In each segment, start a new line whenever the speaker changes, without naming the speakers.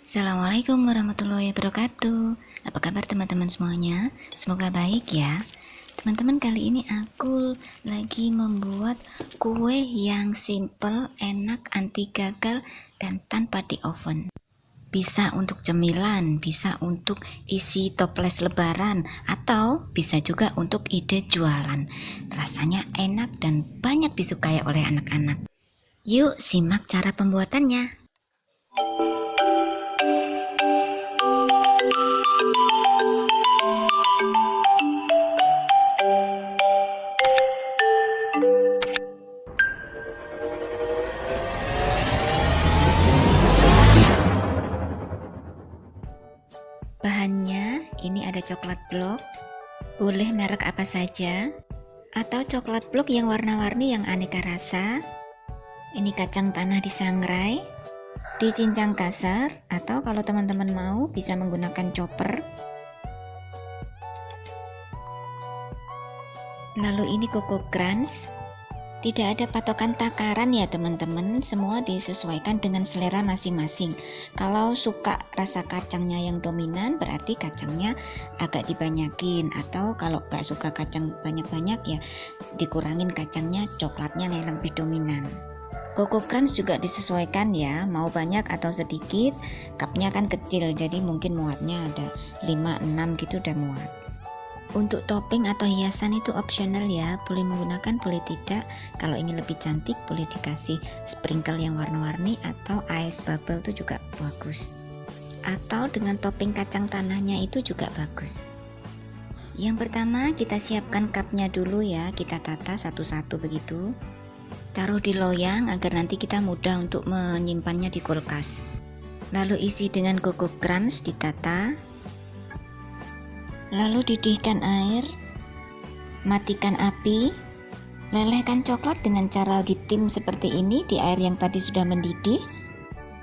Assalamualaikum warahmatullahi wabarakatuh. Apa kabar teman-teman semuanya? Semoga baik ya. Teman-teman, kali ini aku lagi membuat kue yang simple, enak, anti gagal, dan tanpa di oven. Bisa untuk cemilan, bisa untuk isi toples lebaran, atau bisa juga untuk ide jualan. Rasanya enak dan banyak disukai oleh anak-anak. Yuk simak cara pembuatannya. Bahannya ini ada coklat blok, boleh merek apa saja, atau coklat blok yang warna-warni yang aneka rasa. Ini kacang tanah disangrai, dicincang kasar, atau kalau teman-teman mau bisa menggunakan chopper. Lalu ini Coco Crunch. Tidak ada patokan takaran ya teman-teman, semua disesuaikan dengan selera masing-masing. Kalau suka rasa kacangnya yang dominan berarti kacangnya agak dibanyakin, atau kalau gak suka kacang banyak-banyak ya dikurangin kacangnya, coklatnya yang lebih dominan. Coco Crunch juga disesuaikan ya, mau banyak atau sedikit. Cupnya kan kecil jadi mungkin muatnya ada 5-6 gitu udah muat. Untuk topping atau hiasan itu optional ya, boleh menggunakan boleh tidak. Kalau ingin lebih cantik boleh dikasih sprinkle yang warna-warni atau ice bubble itu juga bagus, atau dengan topping kacang tanahnya itu juga bagus. Yang pertama kita siapkan cupnya dulu ya, kita tata satu-satu begitu, taruh di loyang agar nanti kita mudah untuk menyimpannya di kulkas. Lalu isi dengan Coco Crunch ditata. Lalu didihkan air, matikan api, lelehkan coklat dengan cara ditim seperti ini di air yang tadi sudah mendidih.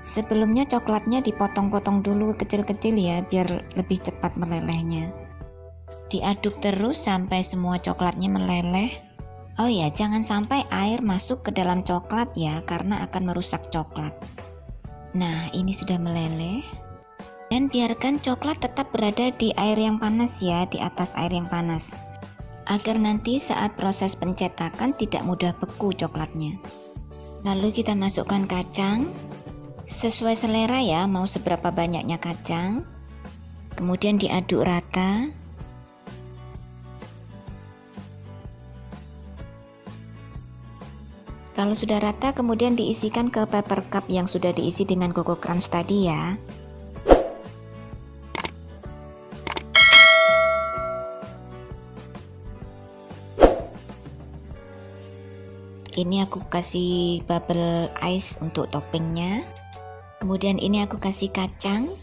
Sebelumnya coklatnya dipotong-potong dulu kecil-kecil ya, biar lebih cepat melelehnya. Diaduk terus sampai semua coklatnya meleleh. Oh ya, jangan sampai air masuk ke dalam coklat ya, karena akan merusak coklat. Nah, ini sudah meleleh. Dan biarkan coklat tetap berada di air yang panas ya, di atas air yang panas, agar nanti saat proses pencetakan tidak mudah beku coklatnya. Lalu kita masukkan kacang sesuai selera ya, mau seberapa banyaknya kacang. Kemudian diaduk rata. Kalau sudah rata kemudian diisikan ke paper cup yang sudah diisi dengan Coco Crunch tadi ya. Ini aku kasih bubble ice untuk toppingnya. Kemudian ini aku kasih kacang.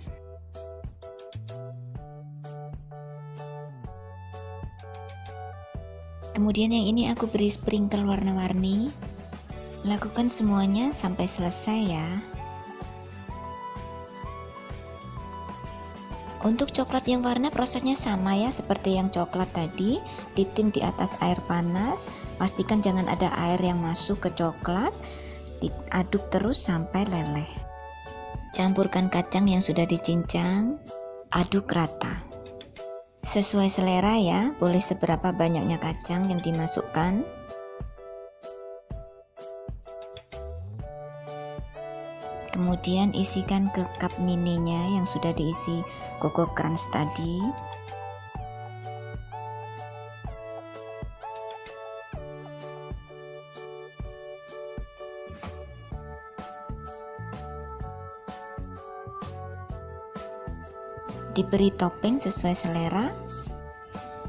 Kemudian yang ini aku beri sprinkle warna-warni. Lakukan semuanya sampai selesai ya. Untuk coklat yang warna prosesnya sama ya seperti yang coklat tadi, ditim di atas air panas, pastikan jangan ada air yang masuk ke coklat, diaduk terus sampai leleh. Campurkan kacang yang sudah dicincang, aduk rata. Sesuai selera ya, boleh seberapa banyaknya kacang yang dimasukkan. Kemudian isikan ke cup mininya yang sudah diisi Coco Crunch tadi. Diberi topping sesuai selera.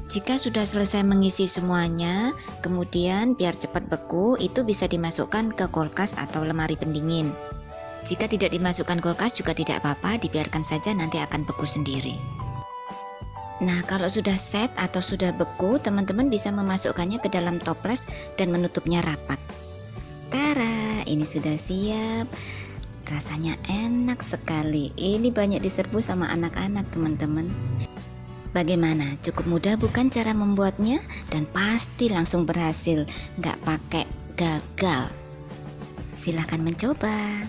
Jika sudah selesai mengisi semuanya, kemudian biar cepat beku, itu bisa dimasukkan ke kulkas atau lemari pendingin. Jika tidak dimasukkan kulkas juga tidak apa-apa, dibiarkan saja nanti akan beku sendiri. Nah, kalau sudah set atau sudah beku, teman-teman bisa memasukkannya ke dalam toples dan menutupnya rapat. Tara, ini sudah siap. Rasanya enak sekali. Ini banyak diserbu sama anak-anak teman-teman. Bagaimana? Cukup mudah bukan cara membuatnya? Dan pasti langsung berhasil, nggak pakai gagal. Silahkan mencoba.